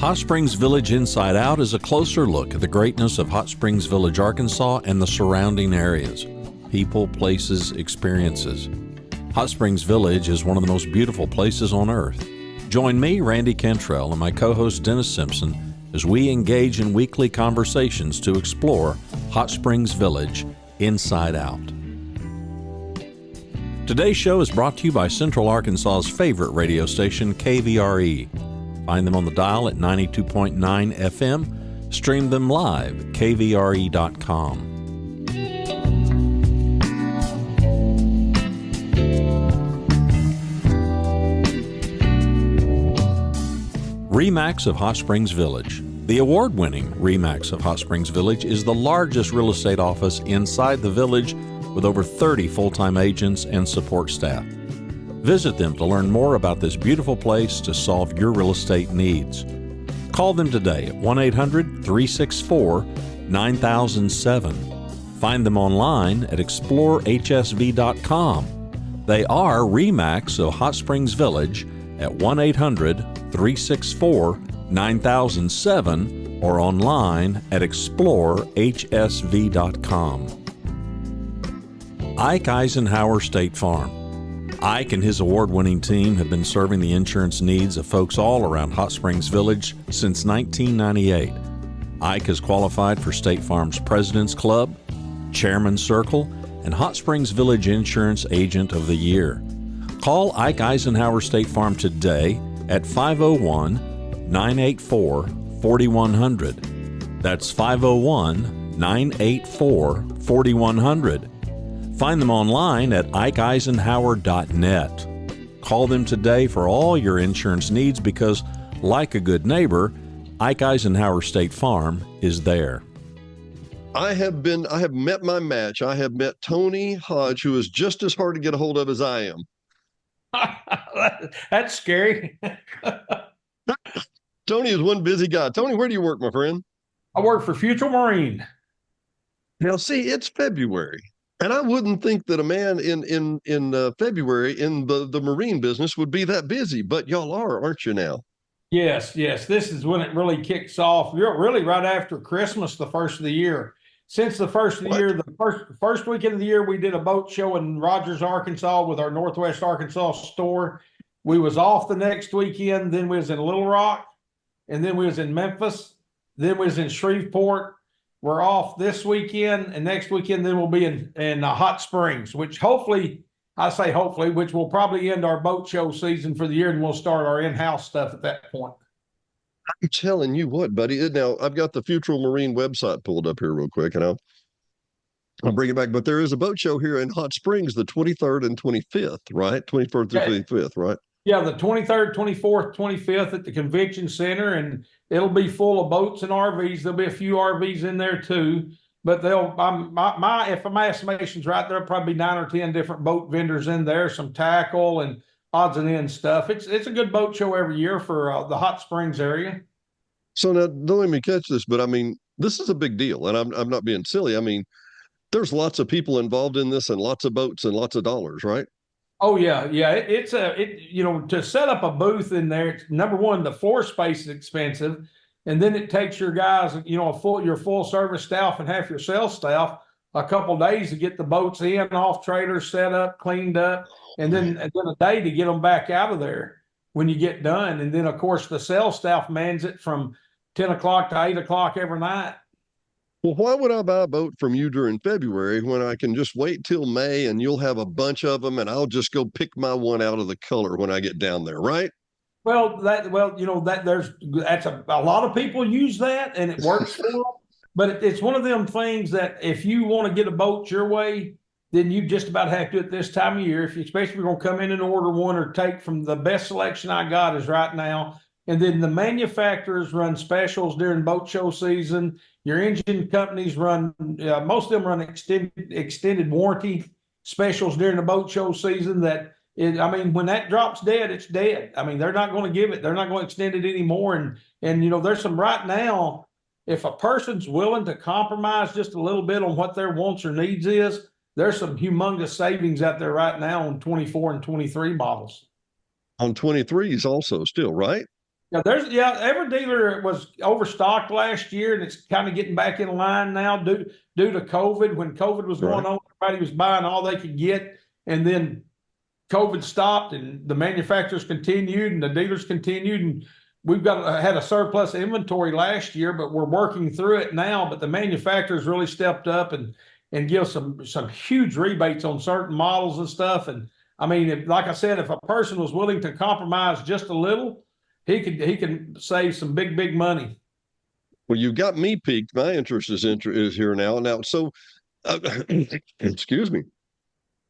Hot Springs Village Inside Out is a closer look at the greatness of Hot Springs Village, Arkansas and the surrounding areas. People, places, experiences. Hot Springs Village is one of the most beautiful places on earth. Join me, Randy Cantrell, and my co-host Dennis Simpson as we engage in weekly conversations to explore Hot Springs Village Inside Out. Today's show is brought to you by Central Arkansas's favorite radio station, KVRE. Find them on the dial at 92.9 FM. Stream them live at kvre.com. RE/MAX of Hot Springs Village. The award-winning RE/MAX of Hot Springs Village is the largest real estate office inside the village with over 30 full-time agents and support staff. Visit them to learn more about this beautiful place to solve your real estate needs. Call them today at 1-800-364-9007. Find them online at explorehsv.com. They are RE/MAX of Hot Springs Village at 1-800-364-9007 or online at explorehsv.com. Ike Eisenhower State Farm. Ike and his award-winning team have been serving the insurance needs of folks all around Hot Springs Village since 1998. Ike has qualified for State Farm's President's Club, Chairman's Circle, and Hot Springs Village Insurance Agent of the Year. Call Ike Eisenhower State Farm today at 501-984-4100. That's 501-984-4100. Find them online at ikeeisenhower.net. Call them today for all your insurance needs because, like a good neighbor, Ike Eisenhower State Farm is there. I have met my match. I have met Tony Hodge, who is just as hard to get a hold of as I am. That's scary. Tony is one busy guy. Tony, where do you work, my friend? I work for Futrell Marine. Now, see, it's February, and I wouldn't think that a man in February in the marine business would be that busy, but y'all are, aren't you now? Yes. This is when it really kicks off. You're really right after Christmas, the first of the year. Since the first of the year, the first weekend of the year, we did a boat show in Rogers, Arkansas with our Northwest Arkansas store. We was off the next weekend. Then we was in Little Rock, and then we was in Memphis. Then we was in Shreveport. We're off this weekend, and next weekend then we'll be in Hot Springs, which hopefully which will probably end our boat show season for the year, and we'll start our in-house stuff at that point. I'm telling you what, buddy. Now, I've got the Futrell Marine website pulled up here real quick, and I'll bring it back. But there is a boat show here in Hot Springs the 23rd and 25th, right? 24th through 25th, right? Yeah, the 23rd, 24th, 25th at the Convention Center, and it'll be full of boats and RVs. There'll be a few RVs in there too, but if my estimation's right, there'll probably be 9 or 10 different boat vendors in there, some tackle and odds and ends stuff. It's a good boat show every year for the Hot Springs area. So now, don't let me catch this, but I mean, this is a big deal, and I'm not being silly. I mean, there's lots of people involved in this, and lots of boats and lots of dollars, right? Oh yeah. To set up a booth in there, it's, number one, the floor space is expensive, and then it takes your guys, your full service staff and half your sales staff a couple of days to get the boats in, off trailers, set up, cleaned up, and then a day to get them back out of there when you get done. And then, of course, the sales staff mans it from 10 o'clock to 8 o'clock every night. Well, why would I buy a boat from you during February when I can just wait till May and you'll have a bunch of them and I'll just go pick my one out of the color when I get down there, right? Well, that's a lot of people use that and it works for them. But it's one of them things that if you want to get a boat your way, then you just about have to do it this time of year. Especially if you're going to come in and order one or take from the best selection I got is right now. And then the manufacturers run specials during boat show season. Your engine companies run, most of them run extended warranty specials during the boat show season when that drops dead, it's dead. I mean, they're not going to give it. They're not going to extend it anymore. And there's some right now, if a person's willing to compromise just a little bit on what their wants or needs is, there's some humongous savings out there right now on 24 and 23 models. On 23s also still, right? Yeah, every dealer was overstocked last year, and it's kind of getting back in line now due to COVID. When COVID was Right. going on, everybody was buying all they could get, and then COVID stopped, and the manufacturers continued, and the dealers continued, and we've had a surplus inventory last year, but we're working through it now. But the manufacturers really stepped up and give some huge rebates on certain models and stuff. And I mean, like I said, if a person was willing to compromise just a little, he can save some big money. Well, you got me piqued. My interest is here now. Now, so excuse me.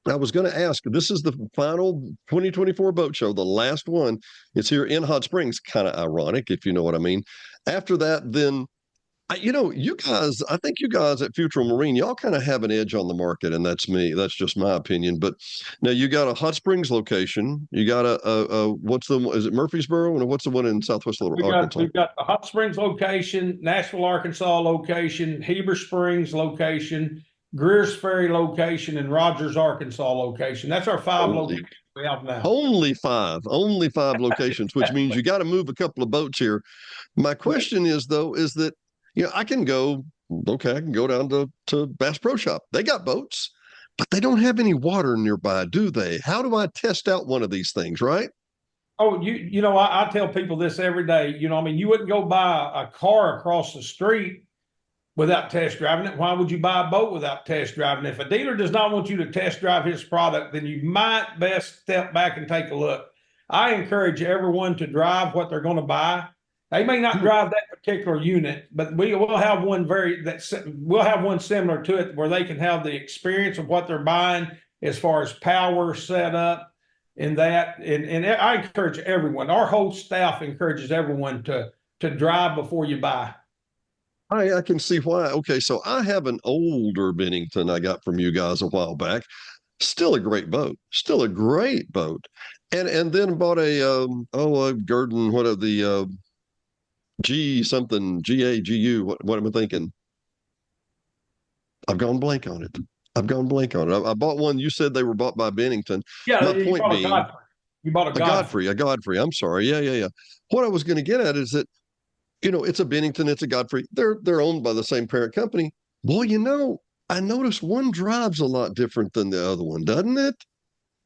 I was going to ask, this is the final 2024 boat show, the last one. It's here in Hot Springs. Kind of ironic, if you know what I mean. After that, then you guys, I think you guys at Futrell Marine, y'all kind of have an edge on the market, and that's me. That's just my opinion. But now you got a Hot Springs location. You got is it Murfreesboro? And what's the one in Southwest Arkansas? We've got the Hot Springs location, Nashville, Arkansas location, Heber Springs location, Greers Ferry location, and Rogers, Arkansas location. That's our 5 locations we have now. Only five locations, which means you got to move a couple of boats here. My question is that I can go down to Bass Pro Shop. They got boats, but they don't have any water nearby, do they? How do I test out one of these things, right? Oh, I tell people this every day. I mean, you wouldn't go buy a car across the street without test driving it. Why would you buy a boat without test driving it? If a dealer does not want you to test drive his product, then you might best step back and take a look. I encourage everyone to drive what they're going to buy. They may not drive that particular unit, but we'll have one similar to it where they can have the experience of what they're buying as far as power, setup, and that. And I encourage everyone. Our whole staff encourages everyone to drive before you buy. I can see why. Okay, so I have an older Bennington I got from you guys a while back. Still a great boat. Still a great boat. And then bought a Gurdon, what are the G something, GAGU, what am I thinking? I've gone blank on it. I bought one. You said they were bought by Bennington. Yeah, my point being, you bought a Godfrey. A Godfrey. I'm sorry. Yeah. What I was going to get at is that, it's a Bennington, it's a Godfrey. They're owned by the same parent company. Boy, I noticed one drives a lot different than the other one, doesn't it?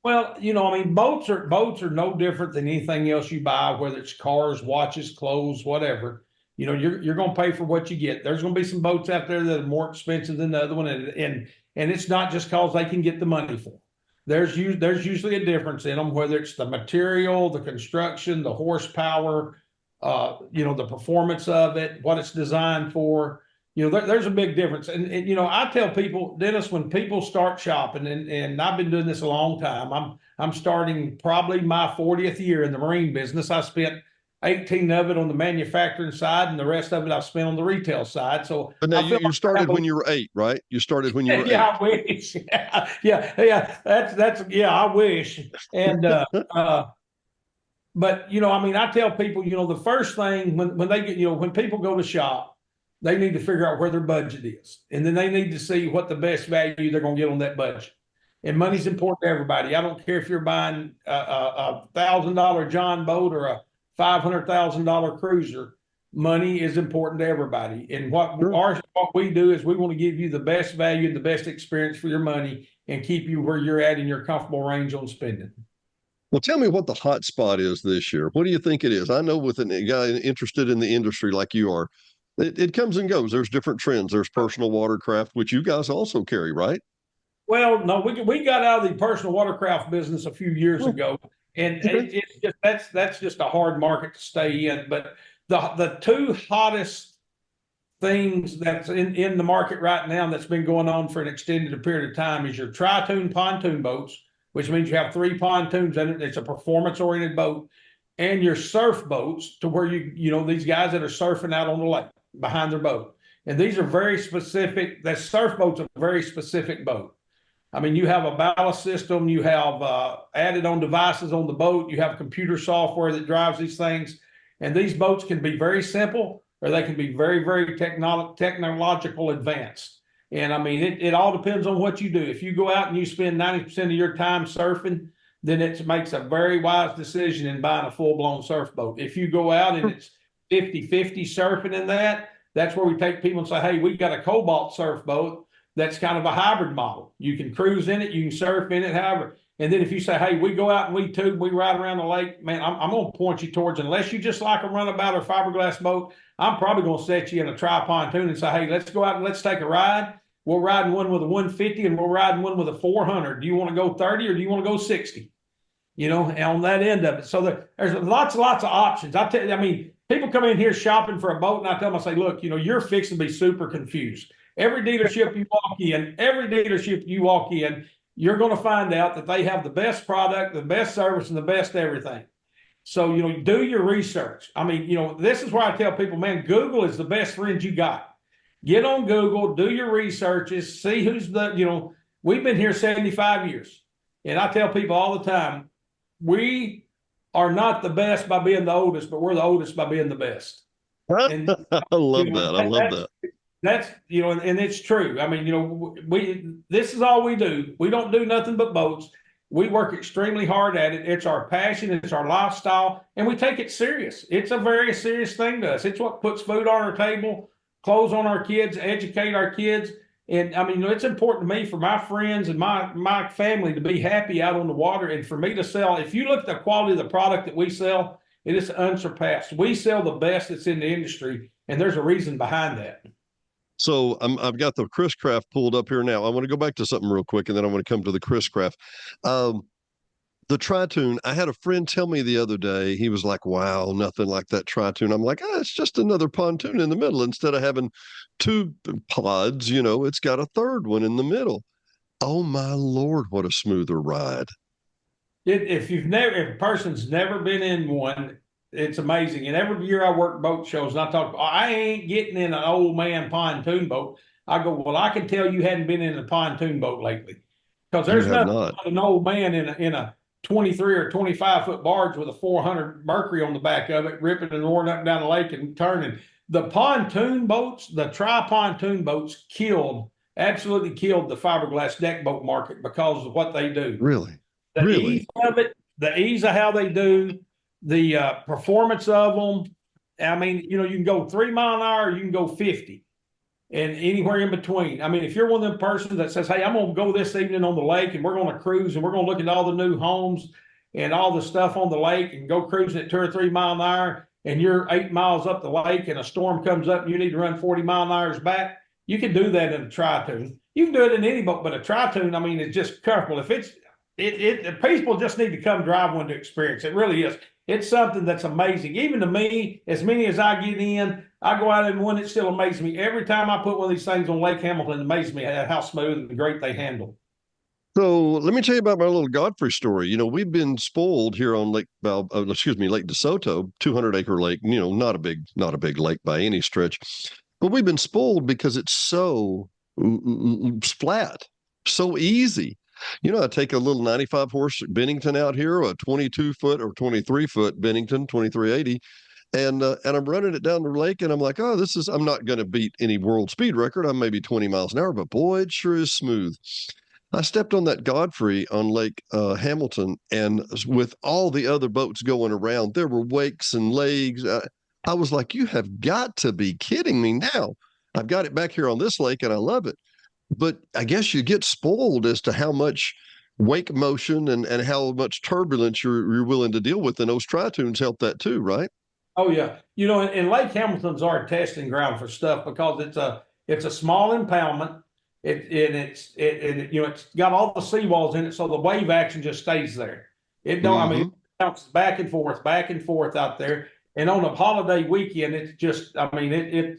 Well, I mean, boats are no different than anything else you buy, whether it's cars, watches, clothes, whatever. You're going to pay for what you get. There's going to be some boats out there that are more expensive than the other one, and it's not just because they can get the money for them. There's usually a difference in them, whether it's the material, the construction, the horsepower, the performance of it, what it's designed for. There's a big difference. And I tell people, Dennis, when people start shopping, and I've been doing this a long time, I'm starting probably my 40th year in the marine business. I spent 18 of it on the manufacturing side, and the rest of it I spent on the retail side. So, but now you started when you were 8, right? You started when you were 8. Yeah, I wish. Yeah. That's I wish. And but I mean, I tell people, the first thing when they get, when people go to shop, they need to figure out where their budget is, and then they need to see what the best value they're going to get on that budget. And money's important to everybody. I don't care if you're buying a $1,000 John boat or a $500,000 cruiser. Money is important to everybody. And what we do is we want to give you the best value and the best experience for your money, and keep you where you're at in your comfortable range on spending. Well, tell me what the hot spot is this year. What do you think it is? I know with a guy interested in the industry like you are, it comes and goes. There's different trends. There's personal watercraft, which you guys also carry, right? Well, no, we got out of the personal watercraft business a few years ago, and it's just that's just a hard market to stay in. But the two hottest things that's in the market right now that's been going on for an extended period of time is your tri-toon pontoon boats, which means you have 3 pontoons in it. It's a performance-oriented boat, and your surf boats, to where these guys that are surfing out on the lake behind their boat. And these are very specific. That surf boat's a very specific boat. I mean, you have a ballast system, you have added on devices on the boat, you have computer software that drives these things. And these boats can be very simple, or they can be very, very technological advanced. And I mean, it all depends on what you do. If you go out and you spend 90% of your time surfing, then it makes a very wise decision in buying a full-blown surf boat. If you go out and it's 50-50 surfing in that, that's where we take people and say, hey, we've got a Cobalt surf boat that's kind of a hybrid model. You can cruise in it, you can surf in it, however. And then if you say, hey, we go out and we tube, we ride around the lake, man, I'm going to point you towards, unless you just like a runabout or fiberglass boat, I'm probably going to set you in a tri-pontoon and say, hey, let's go out and let's take a ride. We're riding one with a 150 and we're riding one with a 400. Do you want to go 30 or do you want to go 60? You know, on that end of it. So there's lots of options. I tell you, I mean, people come in here shopping for a boat and I tell them, I say, look, you know, you're fixing to be super confused. Every dealership you walk in, you're going to find out that they have the best product, the best service, and the best everything. So, you know, do your research. I mean, you know, this is where I tell people, man, Google is the best friend you got. Get on Google, do your researches, see who's you know, we've been here 75 years. And I tell people all the time, we are not the best by being the oldest, but we're the oldest by being the best. And, I love that. I love that. That's, you know, and it's true. I mean, you know, this is all we do. We don't do nothing but boats. We work extremely hard at it. It's our passion. It's our lifestyle. And we take it serious. It's a very serious thing to us. It's what puts food on our table, clothes on our kids, educate our kids. And I mean, you know, it's important to me for my friends and my family to be happy out on the water and for me to sell. If you look at the quality of the product that we sell, it is unsurpassed. We sell the best that's in the industry, and there's a reason behind that. So I've got the Chris Craft pulled up here now. I want to go back to something real quick, and then I want to come to the Chris Craft. The Tri-Toon, I had a friend tell me the other day, he was like, wow, nothing like that Tri-Toon. I'm like, it's just another pontoon in the middle. Instead of having two pods, you know, it's got a third one in the middle. Oh my Lord, what a smoother ride. If a person's never been in one, it's amazing. And every year I work boat shows and I talk, I ain't getting in an old man pontoon boat. I go, well, I can tell you hadn't been in a pontoon boat lately. Because there's nothing like an old man in a 23 or 25 foot barge with a 400 Mercury on the back of it, ripping and roaring up and down the lake and turning. The pontoon boats, the tri-pontoon boats absolutely killed the fiberglass deck boat market because of what they do. Really? The ease of it, the ease of how they do, the performance of them. I mean, you know, you can go 3 miles an hour, you can go 50, and anywhere in between. I mean, if you're one of them persons that says, hey, I'm going to go this evening on the lake and we're going to cruise and we're going to look at all the new homes and all the stuff on the lake and go cruising at 2 or 3 miles an hour, and you're 8 miles up the lake and a storm comes up and you need to run 40 miles an hour back, you can do that in a Tri-Toon. You can do it in any boat, but a Tri-Toon, I mean, it's just comfortable. If people just need to come drive one to experience. It really is. It's something that's amazing. Even to me, as many as I get in, I go out in one, it still amazes me. Every time I put one of these things on Lake Hamilton, it amazes me how smooth and great they handle. So let me tell you about my little Godfrey story. You know, we've been spoiled here on Lake DeSoto, 200-acre lake. You know, not a big lake by any stretch, but we've been spoiled because it's so flat, so easy. You know, I take a little 95 horse Bennington out here, a 22 foot or 23 foot Bennington, 2380. And I'm running it down the lake and I'm like, I'm not going to beat any world speed record. I'm maybe 20 miles an hour, but boy, it sure is smooth. I stepped on that Godfrey on Lake Hamilton, and with all the other boats going around, there were wakes and legs. I was like, you have got to be kidding me now. I've got it back here on this lake and I love it. But I guess you get spoiled as to how much wake motion and how much turbulence you're willing to deal with. And those Tri-Toons help that too, right? Oh yeah. You know, and Lake Hamilton's our testing ground for stuff because it's a small impoundment. It's got all the seawalls in it, so the wave action just stays there. It don't, I mean, it bounces back and forth out there. And on a holiday weekend, it's just, I mean,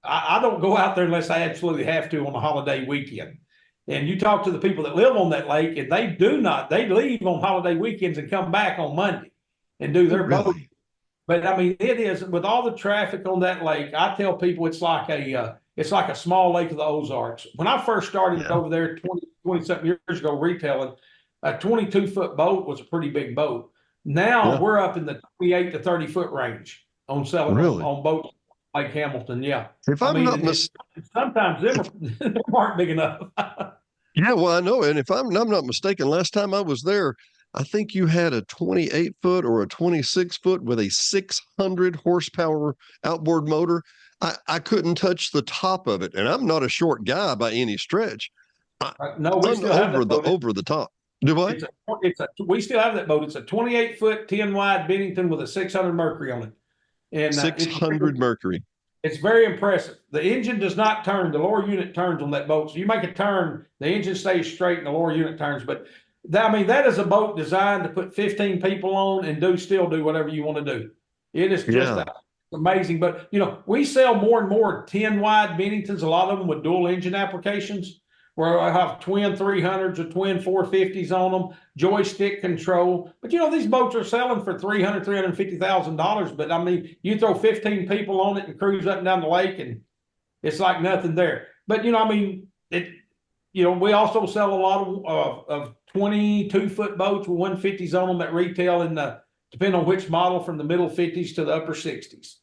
I don't go out there unless I absolutely have to on a holiday weekend. And you talk to the people that live on that lake, and they leave on holiday weekends and come back on Monday and do their boating. But I mean, it is, with all the traffic on that lake, I tell people it's like a small lake of the Ozarks. When I first started over there 20 something years ago retailing, a 22-foot boat was a pretty big boat. Now we're up in the 28 to 30 foot range on selling on boats like Hamilton. Yeah. If I'm not mistaken, sometimes they aren't big enough. Yeah, well, I know. And if I'm not mistaken, last time I was there, I think you had a 28-foot or a 26-foot with a 600 horsepower outboard motor. I couldn't touch the top of it, and I'm not a short guy by any stretch. No, we still have that boat. Over the top. Do what? We still have that boat. It's a 28-foot, 10 wide Bennington with a 600 Mercury on it. And 600 Mercury. It's very impressive. The engine does not turn. The lower unit turns on that boat. So you make a turn, the engine stays straight and the lower unit turns. But that is a boat designed to put 15 people on and still do whatever you want to do. It is just amazing. But, we sell more and more 10 wide Benningtons, a lot of them with dual engine applications, where I have twin 300s or twin 450s on them, joystick control. But these boats are selling for $350,000. But you throw 15 people on it and cruise up and down the lake, and it's like nothing there. But we also sell a lot of 22-foot boats with 150s on them that retail depending on which model, from the middle 50s to the upper 60s.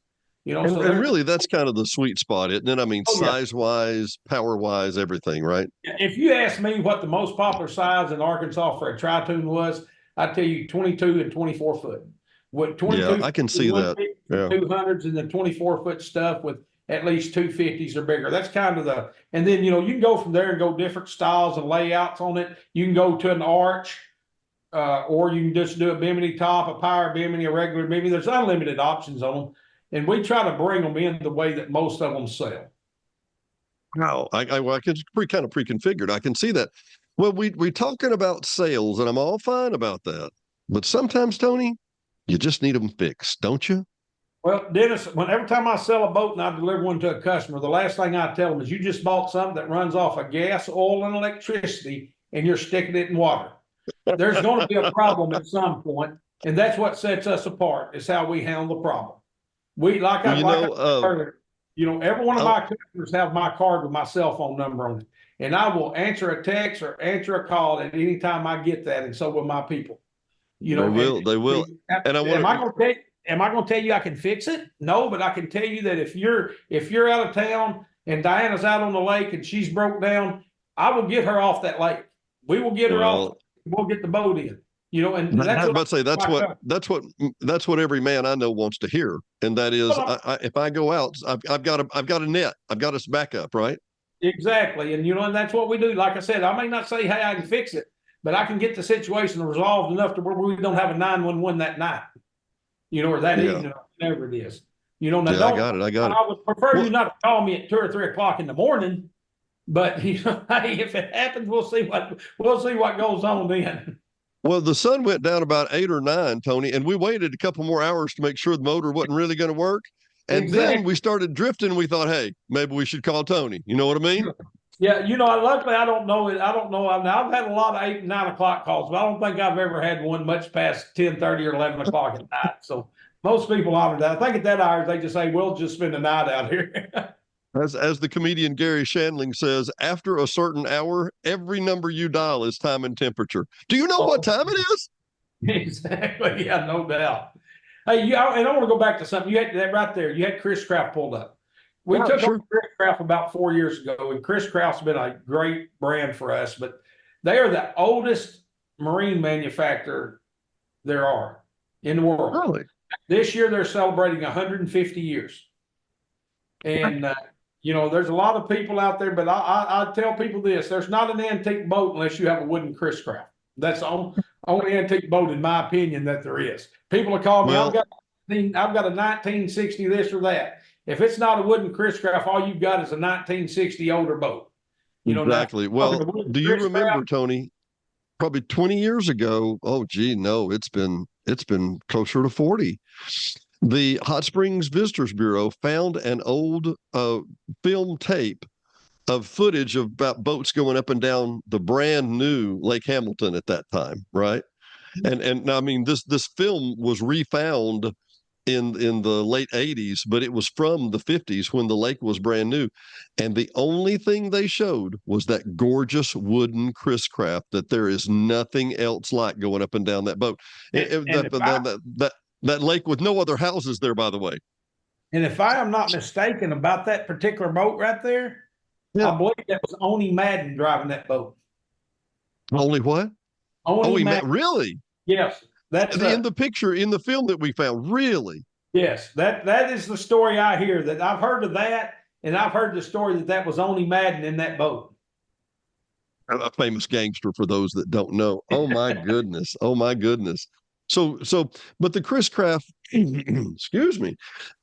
And really, that's kind of the sweet spot, isn't it? Size-wise, power-wise, everything, right? If you ask me what the most popular size in Arkansas for a tri-tune was, I'd tell you 22 and 24 foot. With 22, I can see that. 200s and the 24-foot stuff with at least 250s or bigger. That's kind of and then, you can go from there and go different styles and layouts on it. You can go to an arch, or you can just do a bimini top, a power bimini, a regular bimini. There's unlimited options on them. And we try to bring them in the way that most of them sell. Wow, I can kind of pre-configured. I can see that. Well, we talking about sales, and I'm all fine about that. But sometimes, Tony, you just need them fixed, don't you? Well, Dennis, every time I sell a boat and I deliver one to a customer, the last thing I tell them is, you just bought something that runs off of gas, oil, and electricity, and you're sticking it in water. There's going to be a problem at some point, and that's what sets us apart, is how we handle the problem. Every one of my customers have my card with my cell phone number on it, and I will answer a text or answer a call at any time I get that, and so will my people. They will. And am I going to tell you I can fix it? No, but I can tell you that if you're out of town and Diana's out on the lake and she's broke down, I will get her off that lake. We will get her off. We'll get the boat in. And I was about to say that's what every man I know wants to hear, and that is, if I go out, I've got a net, I've got us backup, right? Exactly, and and that's what we do. Like I said, I may not say, hey, I can fix it, but I can get the situation resolved enough to where we don't have a 911 that night, or that evening, or whatever it is. I got it. I would prefer you not to call me at 2 or 3 o'clock in the morning, but hey, if it happens, we'll see what goes on then. Well, the sun went down about 8 or 9, Tony, and we waited a couple more hours to make sure the motor wasn't really going to work. And then we started drifting. We thought, hey, maybe we should call Tony. You know what I mean? Yeah. Luckily, I don't know it. I don't know. I've had a lot of 8 and 9 o'clock calls, but I don't think I've ever had one much past 10:30 or 11 o'clock at night. So most people honor that. I think at that hour, they just say, we'll just spend the night out here. As the comedian Gary Shandling says, after a certain hour, every number you dial is time and temperature. Do you know what time it is? Exactly. Yeah, no doubt. Hey, and I want to go back to something. You had that right there. You had Chris Craft pulled up. We took over Chris Craft about 4 years ago, and Chris Craft's been a great brand for us, but they are the oldest marine manufacturer there are in the world. Really? This year, they're celebrating 150 years. And, there's a lot of people out there, but I tell people this: there's not an antique boat unless you have a wooden Chris Craft. That's the only antique boat, in my opinion, that there is. People will call me, I've got a 1960 this or that. If it's not a wooden Chris Craft, all you've got is a 1960 older boat. Exactly. Well, do you remember, Tony, probably 20 years ago? Oh, gee, no, it's been closer to 40. The Hot Springs Visitors Bureau found an old film tape of footage of about boats going up and down the brand new Lake Hamilton at that time, right? And this film was refound in the late 80s, but it was from the 50s when the lake was brand new. And the only thing they showed was that gorgeous wooden Chris Craft that there is nothing else like going up and down that boat. That lake with no other houses there, by the way. And if I am not mistaken about that particular boat right there, I believe that was Oni Madden driving that boat. Only what? Oni Madden. Really? Yes, that's In the picture, in the film that we found, really? yes, that is the story I hear. That I've heard of that, and I've heard the story that was only Madden in that boat. A famous gangster for those that don't know. Oh my goodness. Oh my goodness. So, but the Chris Craft, excuse me,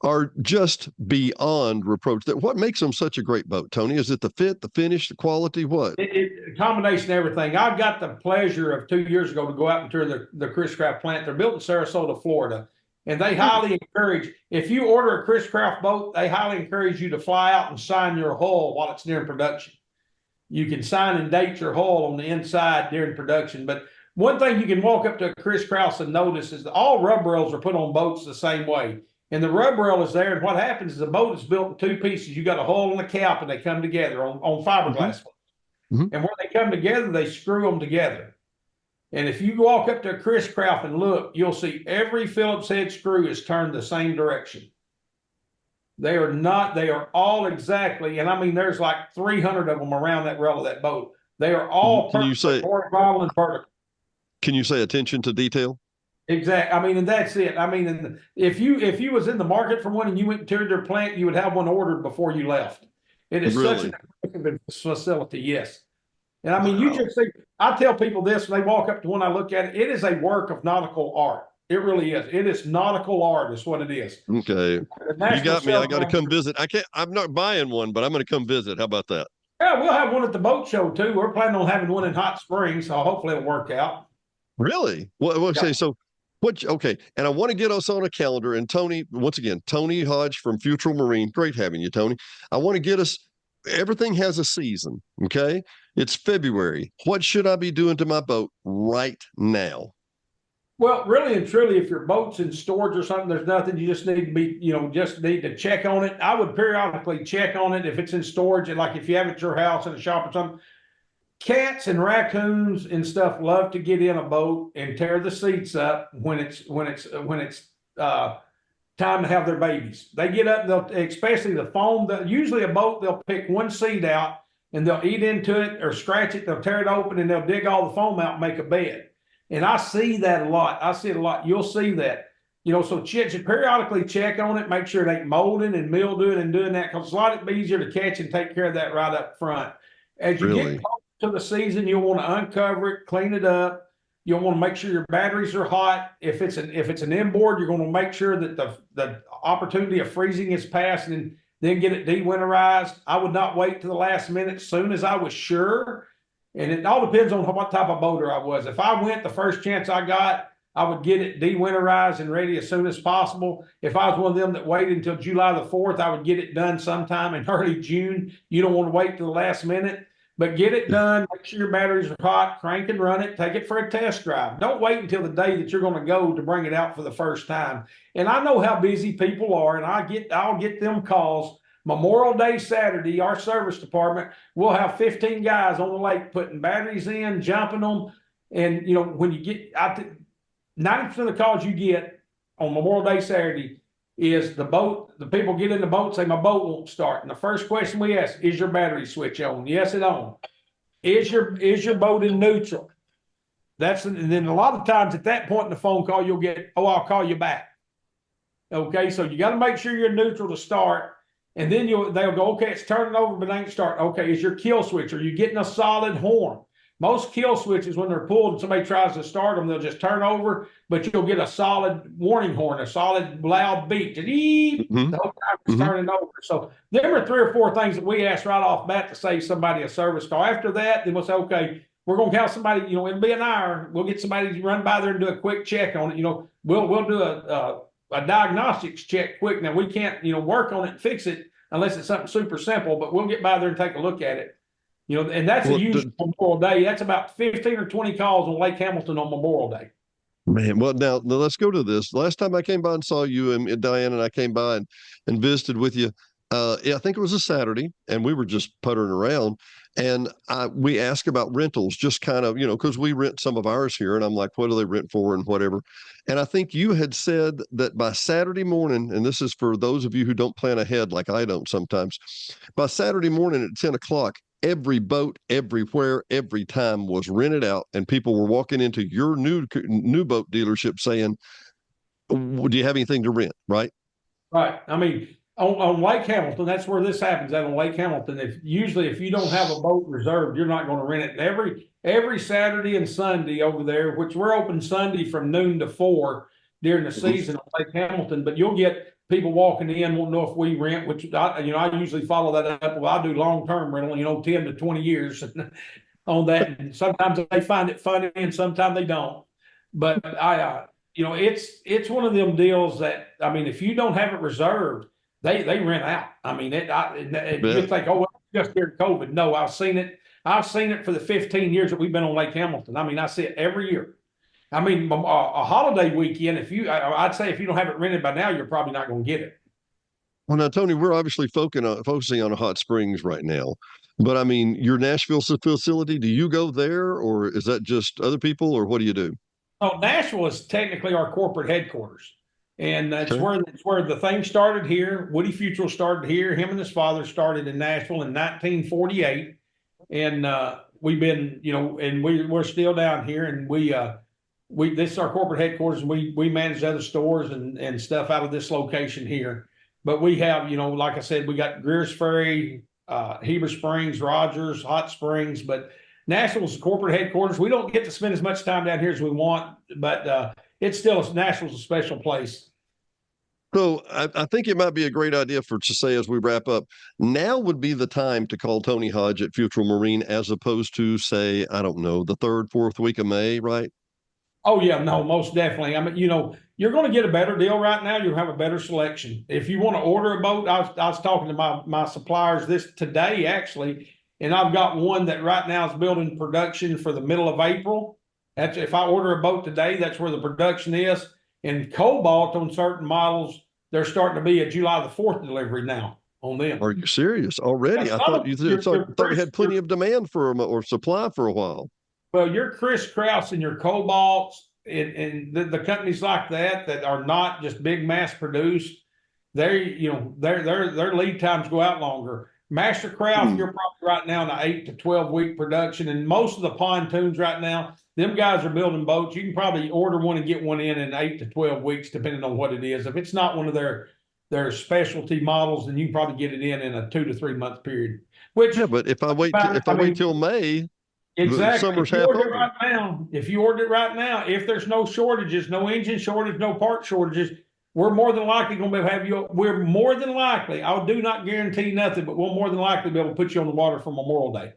are just beyond reproach. That what makes them such a great boat, Tony? Is it the fit, the finish, the quality? What? A combination of everything. I got the pleasure of 2 years ago to go out and tour the Chris Craft plant. They're built in Sarasota, Florida, and they highly encourage. If you order a Chris Craft boat, they highly encourage you to fly out and sign your hull while it's near production. You can sign and date your hull on the inside during production, but one thing you can walk up to a Chris Krause and notice is that all rub rails are put on boats the same way. And the rub rail is there. And what happens is the boat is built in two pieces. You got a hull and a cap, and they come together on fiberglass. Mm-hmm. And where they come together, they screw them together. And if you walk up to a Chris Craft and look, you'll see every Phillips head screw is turned the same direction. They are not, they are all exactly, and I mean, there's like 300 of them around that rail of that boat. They are all horizontal and vertical. Can you say attention to detail? Exactly. I mean, and that's it. I mean, and if you was in the market for one and you went and toured their plant, you would have one ordered before you left. It is really? Such a facility, yes. And I mean, you just think, I tell people this when they walk up to one, I look at it, it is a work of nautical art. It really is. It is nautical art is what it is. Okay. You got me. I got to come visit. I'm not buying one, but I'm going to come visit. How about that? Yeah, we'll have one at the boat show too. We're planning on having one in Hot Springs, so hopefully it'll work out. Really? Well, yeah. Say so. Okay, and I want to get us on a calendar. And Tony, once again, Tony Hodge from Futrell Marine. Great having you, Tony. I want to get us. Everything has a season. Okay, it's February. What should I be doing to my boat right now? Well, really and truly, if your boat's in storage or something, there's nothing. You just need to be, just need to check on it. I would periodically check on it if it's in storage, and like if you have it at your house in a shop or something. Cats and raccoons and stuff love to get in a boat and tear the seats up when it's time to have their babies. They get up, they'll, especially the foam. Usually a boat, they'll pick one seat out and they'll eat into it or scratch it. They'll tear it open and they'll dig all the foam out and make a bed. And I see that a lot. I see it a lot. You'll see that. So periodically check on it, make sure it ain't molding and mildewing and doing that, because it's a lot easier to catch and take care of that right up front. As you get close to the season, you'll want to uncover it, clean it up. You'll want to make sure your batteries are hot. If it's an inboard, you're going to make sure that the opportunity of freezing is past, and then get it de-winterized. I would not wait to the last minute. Soon as I was sure. And it all depends on what type of boater I was. If I went the first chance I got, I would get it de-winterized and ready as soon as possible. If I was one of them that waited until July the 4th, I would get it done sometime in early June. You don't want to wait to the last minute, but get it done. Make sure your batteries are hot, crank and run it, take it for a test drive. Don't wait until the day that you're going to go to bring it out for the first time. And I know how busy people are, and I'll get them calls. Memorial Day Saturday, our service department will have 15 guys on the lake putting batteries in, jumping them. And, when you get out, 90% of the calls you get on Memorial Day Saturday is the people get in the boat and say, my boat won't start. And the first question we ask, is your battery switch on? Yes, it's on. Is your boat in neutral? And then a lot of times at that point in the phone call, you'll get, I'll call you back. Okay, so you got to make sure you're neutral to start. And then they'll go, okay, it's turning over, but it ain't starting. Okay, is your kill switch? Are you getting a solid horn? Most kill switches, when they're pulled and somebody tries to start them, they'll just turn over, but you'll get a solid warning horn, a solid loud beep. The whole time it's turning over. So there are 3 or 4 things that we ask right off bat to save somebody a service call. After that, then we'll say, okay, we're going to have somebody, it'll be an hour. We'll get somebody to run by there and do a quick check on it. We'll do a diagnostics check quick. Now we can't, work on it and fix it unless it's something super simple, but we'll get by there and take a look at it. And that's a huge Memorial Day. That's about 15 or 20 calls on Lake Hamilton on Memorial Day. Man, well, now let's go to this. Last time I came by and saw you, and Diane and I came by and visited with you. I think it was a Saturday, and we were just puttering around. And we asked about rentals, just kind of, because we rent some of ours here. And I'm like, what do they rent for and whatever. And I think you had said that by Saturday morning, and this is for those of you who don't plan ahead like I don't sometimes, by Saturday morning at 10 o'clock, every boat, everywhere, every time was rented out, and people were walking into your new boat dealership saying, "Do you have anything to rent?" Right? Right. I mean, on Lake Hamilton, that's where this happens. Out on Lake Hamilton, if you don't have a boat reserved, you're not going to rent it. And every Saturday and Sunday over there, which we're open Sunday from noon to 4 during the season on Lake Hamilton, but you'll get people walking in won't know if we rent, which I usually follow that up. Well, I do long-term rental, 10 to 20 years on that. And sometimes they find it funny and sometimes they don't. But it's one of them deals that, I mean, if you don't have it reserved, they rent out. I mean, you think, oh, well, just during COVID. No, I've seen it. I've seen it for the 15 years that we've been on Lake Hamilton. I mean, I see it every year. I mean, a holiday weekend, I'd say if you don't have it rented by now, you're probably not going to get it. Well, now, Tony, we're obviously focusing on Hot Springs right now, but I mean, your Nashville facility, do you go there, or is that just other people, or what do you do? Oh, Nashville is technically our corporate headquarters, and it's where the thing started here. Woody Futrell started here. Him and his father started in Nashville in 1948, and we've been, and we're still down here, and this is our corporate headquarters, and we manage other stores and stuff out of this location here. But we have, like I said, we got Greer's Ferry, Heber Springs, Rogers, Hot Springs, but Nashville's corporate headquarters. We don't get to spend as much time down here as we want, but Nashville's a special place. So I think it might be a great idea to say as we wrap up, now would be the time to call Tony Hodge at Futrell Marine, as opposed to, say, I don't know, the 3rd, 4th week of May, right? Oh, yeah, no, most definitely. I mean, you're going to get a better deal right now. You'll have a better selection. If you want to order a boat, I was talking to my suppliers today, actually, and I've got one that right now is building production for the middle of April. That's if I order a boat today, that's where the production is. And Cobalt on certain models, they're starting to be a July the 4th delivery now on them. Are you serious already? I thought we had plenty of demand for them or supply for a while. Well, your Chris Krause and your Cobalts and the companies like that are not just big mass produced, their lead times go out longer. Mastercraft, you're probably right now in an 8 to 12 week production, and most of the pontoons right now, them guys are building boats. You can probably order one and get one in 8 to 12 weeks, depending on what it is. If it's not one of their specialty models, then you can probably get it in a 2 to 3 month period. But if I wait till May. Exactly. Summer's half over. If you order it right now, if there's no shortages, no engine shortage, no part shortages, we're more than likely going to have you. We're more than likely, I do not guarantee nothing, but we'll more than likely be able to put you on the water for Memorial Day.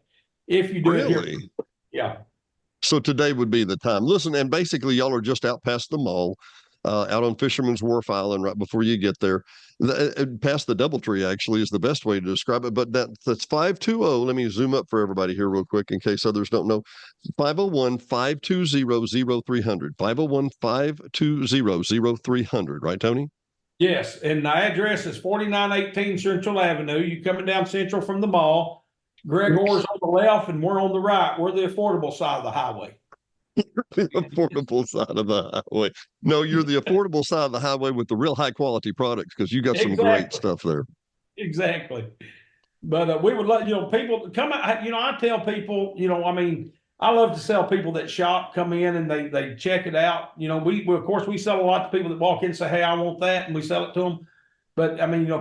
If you do it here. Yeah. So today would be the time. Listen, and basically y'all are just out past the mall, out on Fisherman's Wharf Island, right before you get there. Past the Doubletree, actually, is the best way to describe it. But that's 520. Let me zoom up for everybody here real quick in case others don't know. 501-520-0300. 501-520-0300. Right, Tony? Yes. And the address is 4918 Central Avenue. You coming down Central from the mall. Gregor's on the left and we're on the right. We're the affordable side of the highway. The affordable side of the highway. No, you're the affordable side of the highway with the real high quality products, because you got some great stuff there. Exactly. But we would let people to come out. I tell people, I love to sell people that shop, come in and they check it out. We of course we sell a lot to people that walk in and say, hey, I want that, and we sell it to them. But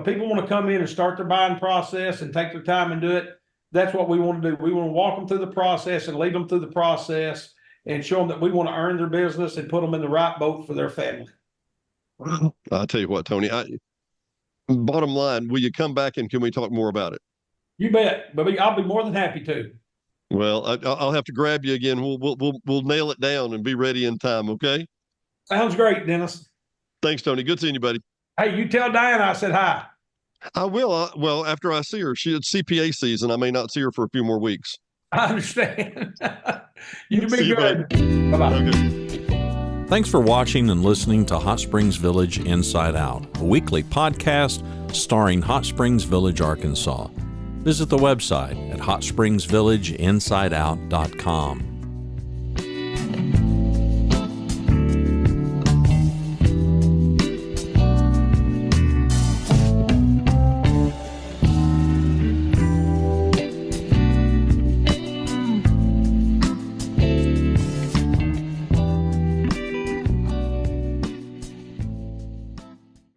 people want to come in and start their buying process and take their time and do it. That's what we want to do. We want to walk them through the process and lead them through the process and show them that we want to earn their business and put them in the right boat for their family. I'll tell you what, Tony, bottom line, will you come back and can we talk more about it? You bet, but I'll be more than happy to. Well, I'll have to grab you again. We'll nail it down and be ready in time. Okay. Sounds great, Dennis. Thanks, Tony. Good seeing you, buddy. Hey, you tell Diana I said hi. I will. Well, after I see her, it's CPA season. I may not see her for a few more weeks. I understand. You be good. Bye-bye. Okay. Thanks for watching and listening to Hot Springs Village Inside Out, a weekly podcast starring Hot Springs Village, Arkansas. Visit the website at hotspringsvillageinsideout.com.